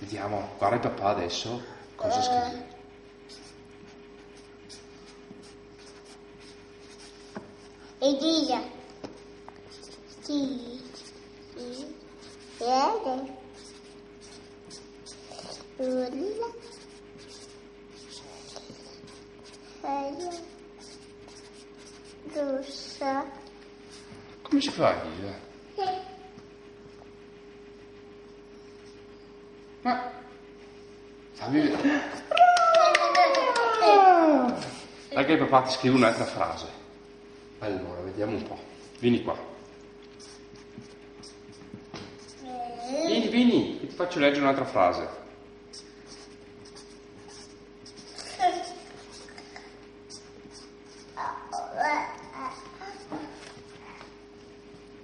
Vediamo, guarda il papà adesso, cosa scrive. E dice, sì, vede, urla, faglia, rossa. Come si fa a dire? Ma fammi vedere. Anche il papà ti scrive un'altra frase. Allora, vediamo un po'. Vieni qua. Vieni, che ti faccio leggere un'altra frase.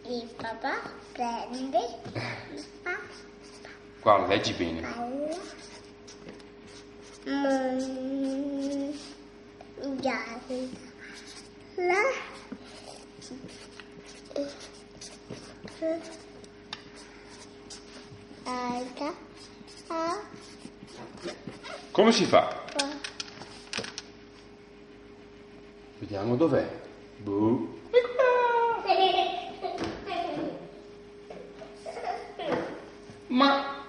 Il papà prende il Guarda, leggi bene. Come si fa? Vediamo dov'è. Boh. Ma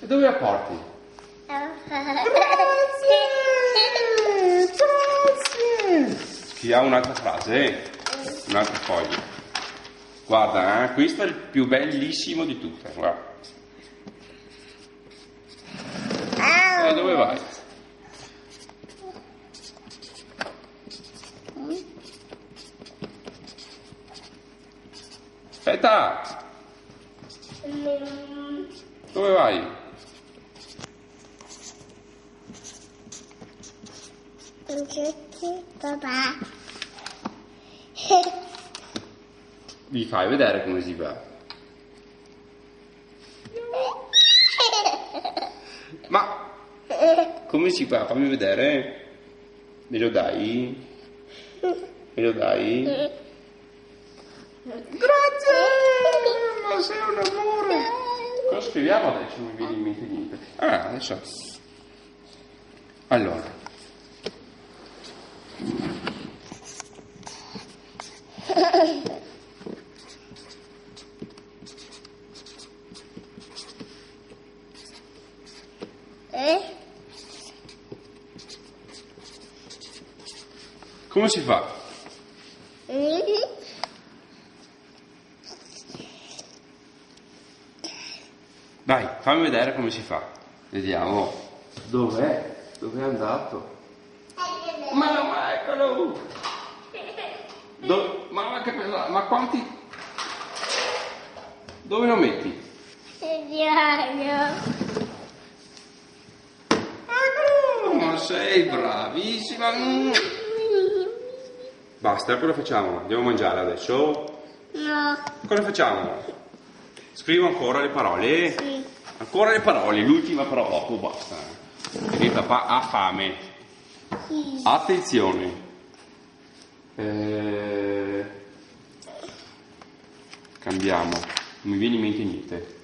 dove la porti? Grazie. Scriviamo un'altra frase, un'altra foglia. Guarda, questo è il più bellissimo di tutte. Guarda. E dove vai? Aspetta! Dove vai? Papà. Mi fai vedere come si fa? Ma come si fa? Fammi vedere. Me lo dai? Me lo dai? Grazie! Ma sei un amore! Cosa scriviamo adesso? Non mi viene in mente niente. Ah, adesso. Allora. Come si fa? Dai, fammi vedere come si fa. Vediamo. Dov'è? Dove è andato? Ma eccolo! Mamma che pesante! Ma quanti? Dove lo metti? Eccolo! Ma sei bravissima! Basta, cosa facciamo? Andiamo a mangiare adesso? No. Cosa facciamo? Scrivo ancora le parole? Sì. Ancora le parole, l'ultima parola, poi basta. Perché il papà ha fame. Sì. Attenzione. Cambiamo. Non mi viene in mente niente.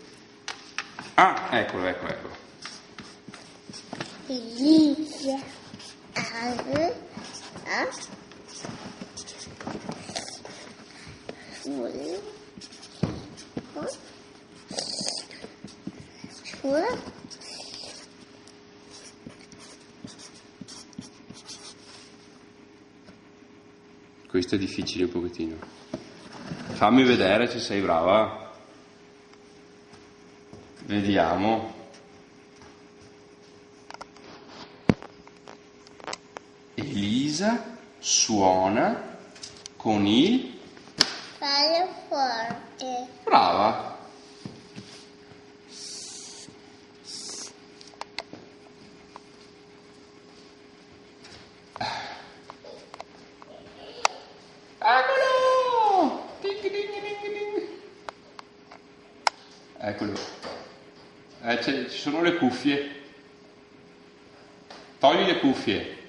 Ah, eccolo. Inizia. Questo è difficile un pochettino. Fammi vedere se sei brava. Vediamo. Elisa suona con il... Forte. Brava. Eccolo! Ding, ding, ding, ding. Eccolo. Ci sono le cuffie. Togli le cuffie.